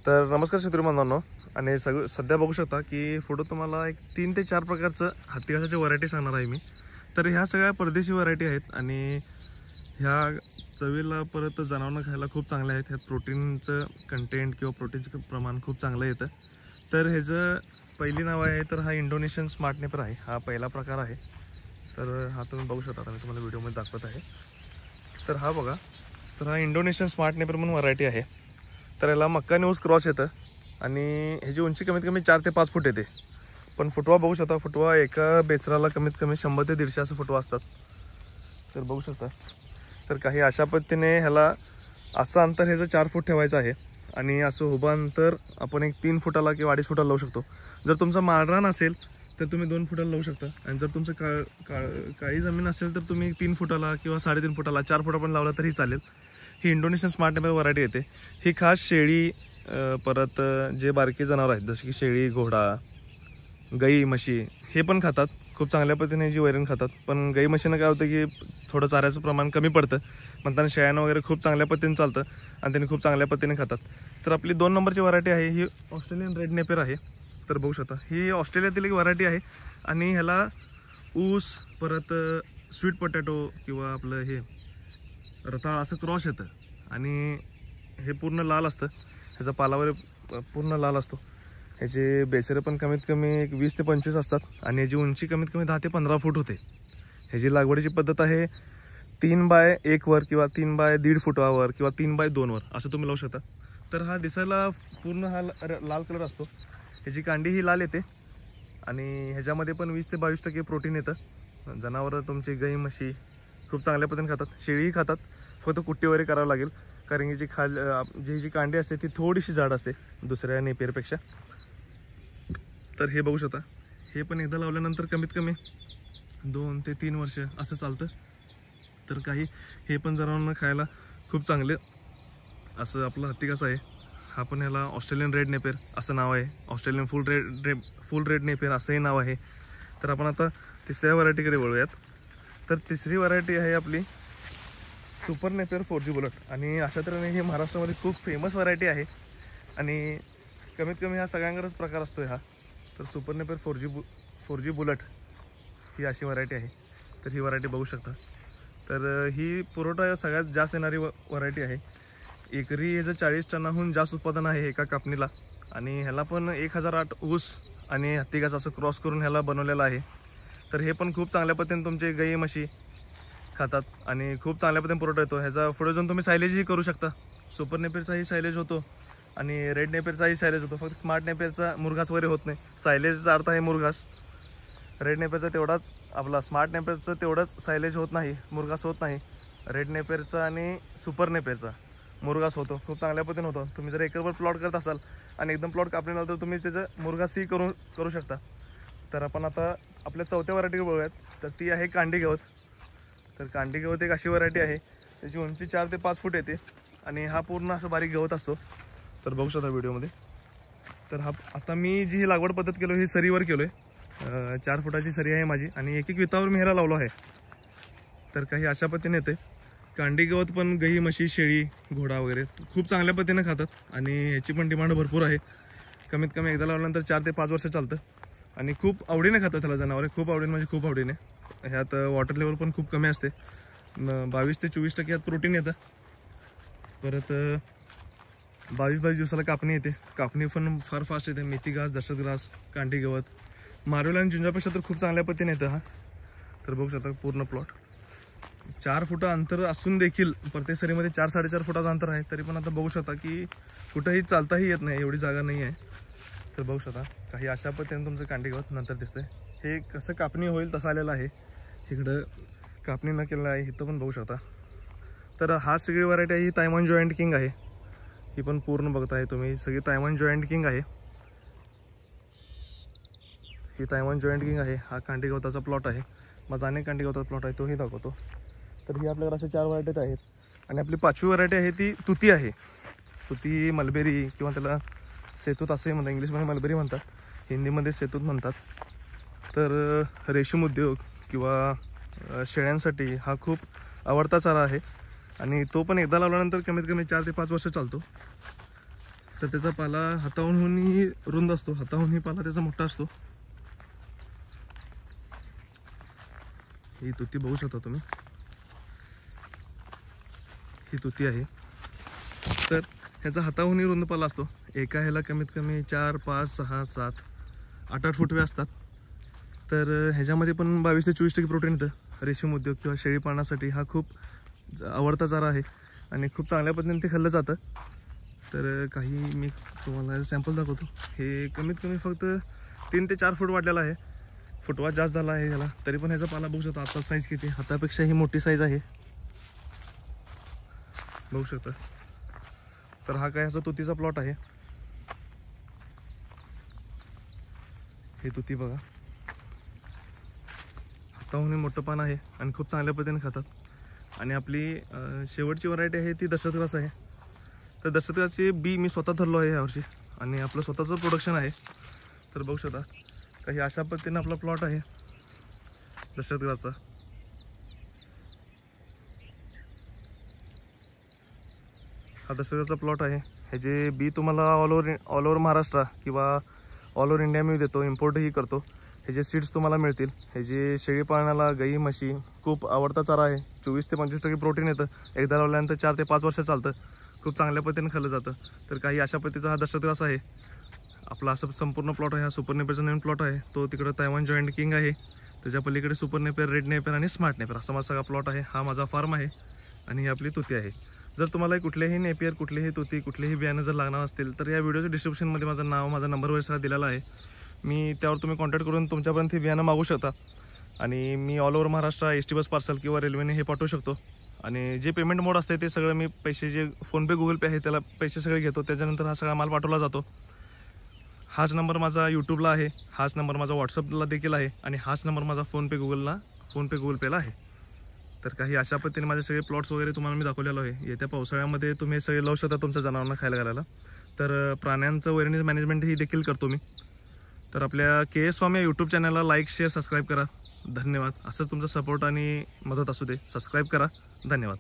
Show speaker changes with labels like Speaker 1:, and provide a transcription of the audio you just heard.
Speaker 1: तर नमस्कार शेतकरी बांधवांनो, आणि सध्या बघू शकता की फोटो तुम्हाला एक 3 ते 4 प्रकारचं हत्ती घासाची व्हरायटी सांगणार आहे मी. तर ह्या सगळ्या परदेशी व्हरायटी आहेत आणि ह्या चवीला परत जनावरांना खायला खूप चांगल्या आहेत. ह्यात प्रोटीनचं कंटेंट किंवा प्रोटीनचं प्रमाण खूप चांगलं येतं. तर ह्याचं पहिली नाव आहे, तर हा इंडोनेशियन स्मार्ट नेपर आहे. हा पहिला प्रकार आहे. तर हा तुम्ही बघू शकता, मी तुम्हाला व्हिडिओमध्ये दाखवत आहे. तर हा बघा, तर हा इंडोनेशियन स्मार्ट नेपर म्हणून व्हरायटी आहे. तर याला मक्का न्यूज क्रॉस येतं आणि ह्याची उंची कमीत कमी 4 ते 5 फूट येते. पण फुटवा बघू शकता, फुटवा एका बेचराला कमीत कमी 100 ते 150 असं फुटवा असतात. तर बघू शकता. तर काही अशा पद्धतीने ह्याला असं अंतर ह्याचं 4 फूट ठेवायचं आहे आणि असं उभं अंतर आपण एक 3 फुटाला किंवा 2.5 फुटाला लावू शकतो. जर तुमचा माळरान असेल तर तुम्ही 2 फुटाला लावू शकता, आणि जर तुमचं काळी जमीन असेल तर तुम्ही 3 फुटाला किंवा 3.5 फुटाला 4 फुटा पण लावला तरी चालेल. ही इंडोनेशियन स्मार्ट नेपर व्हरायटी येते. ही खास शेळी, परत जे बारकी जनावर आहेत जसे की शेळी, घोडा, गाई, म्हशी हे पण खातात. खूप चांगल्या पद्धतीने जी वैरण खातात. पण गाई म्हशीनं काय होतं की थोडं चाऱ्याचं प्रमाण कमी पडतं, म्हणताना शेळ्यांना वगैरे खूप चांगल्या पद्धतीने चालतं आणि त्यांनी खूप चांगल्या पद्धतीने खातात. तर आपली 2 नंबरची व्हरायटी आहे ही ऑस्ट्रेलियन रेड नेपर आहे. तर बघू शकता, ही ऑस्ट्रेलियातील एक व्हरायटी आहे आणि ह्याला ऊस, परत स्वीट पोटॅटो किंवा आपलं हे रताळ असं क्रॉस येतं आणि हे पूर्ण लाल असतं. ह्याचा पालावर पूर्ण लाल असतो. ह्याचे बेचरे पण कमीत कमी एक 20 ते 25 असतात आणि ह्याची उंची कमीत कमी 10 ते 15 फूट होते. ह्याची लागवडीची पद्धत आहे 3x1 वर किंवा 3x1.5 फुटावर किंवा 3x2 वर असं तुम्ही लावू शकता. तर हा दिसायला पूर्ण हा लाल कलर असतो. ह्याची कांडी ही लाल येते आणि ह्याच्यामध्ये पण 20 ते 22% प्रोटीन येतं. जनावरं तुमची गाई, म्हशी खूप चांगल्या पद्धतीने खातात. शेळीही खातात, फक्त कुट्टी वगैरे करावं लागेल, कारण की जी कांडी असते ती थोडीशी जाड असते दुसऱ्या नेपेरपेक्षा. तर हे बघू शकता, हे पण एकदा लावल्यानंतर कमीत कमी 2 ते 3 वर्ष असं चालतं. तर काही हे पण जनावरांना खायला खूप चांगले असं आपलं हत्ती घास आहे. हा पण ह्याला ऑस्ट्रेलियन रेड नेपर असं नाव आहे. ऑस्ट्रेलियन फुल रेड नेपर असंही नाव आहे. तर आपण आता तिसऱ्या व्हरायटीकडे वळूयात. तर तिसरी व्हरायटी आहे आपली सुपर नेपर 4G बुलेट, आणि अशा तऱ्हेने ही महाराष्ट्रामध्ये खूप फेमस व्हरायटी आहे आणि कमीत कमी हा सगळ्यांकडेच प्रकार असतो हा. तर सुपर नेपर 4G बुलेट ही अशी व्हरायटी आहे. तर ही व्हरायटी बघू शकता. तर ही पुरवठा सगळ्यात जास्त येणारी व्हरायटी आहे. एकरी ह्याचं 40 टनाहून जास्त उत्पादन आहे एका कापणीला, आणि ह्याला पण 1008 ऊस आणि हत्ती घास असं क्रॉस करून ह्याला बनवलेलं आहे. तर हे पण खूप चांगल्या पद्धतीने तुमचे गाई, म्हशी खातात आणि खूप चांगल्या पद्धतीने पुरवठा येतो. ह्याचा पुढे जाऊन तुम्ही सायलेजही करू शकता. सुपर नेपेरचाही सायलेज होतो आणि रेड नेपेरचाही सायलेज होतो. फक्त स्मार्ट नेपेरचा मुरघास वगैरे होत नाही. सायलेजचा अर्थ आहे मुरघास. रेड नेपेरचा तेवढाच, आपला स्मार्ट नेपेरचं तेवढंच सायलेज होत नाही, मुरघास होत नाही. रेड नेपेरचा आणि सुपर नेपेरचा मुरघास होतो, खूप चांगल्या पद्धतीने होतो. तुम्ही जर एकरभर प्लॉट करत असाल आणि एकदम प्लॉट कापल्यानंतर तर तुम्ही त्याचं मुरघासही करू शकता. तर आपण आता आपल्या चौथ्या व्हरायटीकडे बघूयात. तर ती आहे कांडी गवत. तर कांडी गवत एक अशी व्हरायटी आहे, त्याची उंची 4 ते 5 फूट येते आणि हा पूर्ण असं बारीक गवत असतो. तर बघू शकता व्हिडिओमध्ये. तर हा आता मी जी ही लागवड पद्धत केलो ही सरीवर केलो आहे. 4 फुटाची सरी आहे माझी आणि एक वितावर मी ह्याला लावलो आहे. तर काही अशा पद्धतीने येते. कांडी गवत पण गाई, म्हशी, शेळी, घोडा वगैरे खूप चांगल्या पद्धतीने खातात आणि ह्याची पण डिमांड भरपूर आहे. कमीत कमी एकदा लावल्यानंतर 4 ते 5 वर्ष चालतं आणि खूप आवडीने खातात त्याला जनावरे. खूप आवडीने म्हणजे खूप आवडीने. ह्यात वॉटर लेवल पण खूप कमी असते. 22 ते 24% ह्यात प्रोटीन येतं. परत 22 दिवसाला कापणी येते. कापणी पण फार फास्ट येते. मेथी घास, दशरथ घास, कांडी गवत, मारुला आणि झुंजापेक्षा तर खूप चांगल्या पद्धतीने येतं हा. तर बघू शकता पूर्ण प्लॉट 4 फुटा अंतर असून देखील प्रत्येक सरीमध्ये 4-4.5 फुटाचं अंतर आहे. तरी पण आता बघू शकता की कुठंही चालताही येत नाही, एवढी जागा नाही आहे. तर बघू शकता काही अशा पद्धतीने तुमचं कांडी गवत नंतर दिसतंय. हे कसं कापणी होईल तसं आलेलं आहे. इकडं कापणी न केलेलं आहे, इथं पण बघू शकता. तर हा सगळी व्हरायटी आहे ही तायवान जॉईंट किंग आहे. ही पण पूर्ण बघताय तुम्ही, सगळी तायवान जॉईंट किंग आहे. ही तायवान जॉईंट किंग आहे. हा कांडी गवताचा प्लॉट आहे. माझा अनेक कांडी गवताचा प्लॉट आहे, तोही दाखवतो. तर ही आपल्याकडे अशा 4 व्हरायटीज आहेत. आणि आपली 5वी व्हरायटी आहे ती तुती आहे. तुती, मलबेरी किंवा त्याला सेतूत असे म्हणतात. इंग्लिशमध्ये मलबेरी म्हणतात, हिंदीमध्ये सेतूत म्हणतात. तर रेशीम उद्योग किंवा शेळ्यांसाठी हा खूप आवडता चारा आहे आणि तो पण एकदा लावल्यानंतर कमीत कमी 4 ते 5 वर्ष चालतो. तर त्याचा पाला हाताहूनही रुंद असतो, हाताहूनही पाला त्याचा मोठा असतो. ही तुती बघू शकता तुम्ही, ही तुती आहे. तर ह्याचा हाताहूनही रुंद पाला असतो. एका ह्याला कमीत कमी 4, 5, 6, 7, 8 फुटवे असतात. तर ह्याच्यामध्ये पण 22 ते 24% प्रोटीन येतं. रेशीम उद्योग किंवा शेळी पाळण्यासाठी हा खूप आवडता चारा आहे आणि खूप चांगल्या पद्धतीने ते खाल्लं जातं. तर काही मी तुम्हाला सॅम्पल दाखवतो. हे कमीत कमी फक्त 3 ते 4 फूट वाढलेला आहे. फुटवा जास्त झाला आहे ह्याला, तरी पण ह्याचा पाला बघू शकता. आता साईज किती, हातापेक्षा ही मोठी साईज आहे, बघू शकता. तर हा काय ह्याचा तुतीचा प्लॉट आहे. हे तुती बघा, हाताहूनही मोठं पान आहे आणि खूप चांगल्या पद्धतीने खातात. आणि आपली शेवटची व्हरायटी आहे ती दशरथ आहे. तर दशरथाची बी मी स्वतः धरलो आहे यावर्षी आणि आपलं स्वतःचं प्रोडक्शन आहे. तर बघू शकता काही अशा पद्धतीने आपला प्लॉट आहे दशरथाचा. हा दशरथाचा प्लॉट आहे. ह्याचे बी तुम्हाला ऑल ओव्हर महाराष्ट्र किंवा ऑल ओव्हर इंडिया मी देतो, इम्पोर्टही करतो. ह्याचे सीड्स तुम्हाला मिळतील. ह्याचे शेळी पाळण्याला, गाई म्हशी खूप आवडता चारा आहे. 24 ते 25% प्रोटीन येतं. एकदा लावल्यानंतर 4 ते 5 वर्ष चालतं. खूप चांगल्या पद्धतीने खाल्लं जातं. तर काही अशा पद्धतीचा हा दशरथ आहे. आपला असं संपूर्ण प्लॉट आहे. हा सुपर नेपियरचा नवीन प्लॉट आहे. तो तिकडं तैवान जॉईंट किंग आहे. त्याच्या पलीकडे सुपर नेपियर, रेड नेपियर आणि स्मार्ट नेपियर असा माझा सगळा प्लॉट आहे. हा माझा फार्म आहे आणि ही आपली तुती आहे. जर तुम्हाला कुठलेही नेपियर, कुठलेही तुती, कुठलेही बियाणं जर लागणार असतील तर या व्हिडिओच्या डिस्क्रिप्शनमध्ये माझं नाव, माझा नंबर वगैरे दिलेला आहे. मी त्यावर तुम्ही कॉन्टॅक्ट करून तुमच्यापर्यंत ही बियाणं मागू शकता. आणि मी all over Maharashtra ST bus parcel किंवा रेल्वेने हे पाठवू शकतो. आणि जे पेमेंट मोड असते ते सगळं मी पैसे, जे फोनपे, गुगल पे आहे त्याला पैसे सगळे घेतो. त्याच्यानंतर हा सगळा माल पाठवला जातो. हाच नंबर माझा यूट्यूबला आहे, हाच नंबर माझा व्हॉट्सअपला देखील आहे आणि हाच नंबर माझा फोनपे, गुगल पेला आहे. तर काही अशा पद्धतीने माझे सगळे प्लॉट्स वगैरे तुम्हाला मी दाखवलेलो आहे. येत्या पावसाळ्यामध्ये तुम्ही सगळे लावू शकता तुमच्या जनावरांना खायला घालायला. तर प्राण्यांचं वेअरनेस मॅनेजमेंट ही देखील करतो मी. तर आपल्या KS फार्म या यूट्यूब चॅनलला लाईक, शेअर, सबस्क्राईब करा. धन्यवाद. असंच तुमचा सपोर्ट आणि मदत असू दे. सबस्क्राईब करा. धन्यवाद.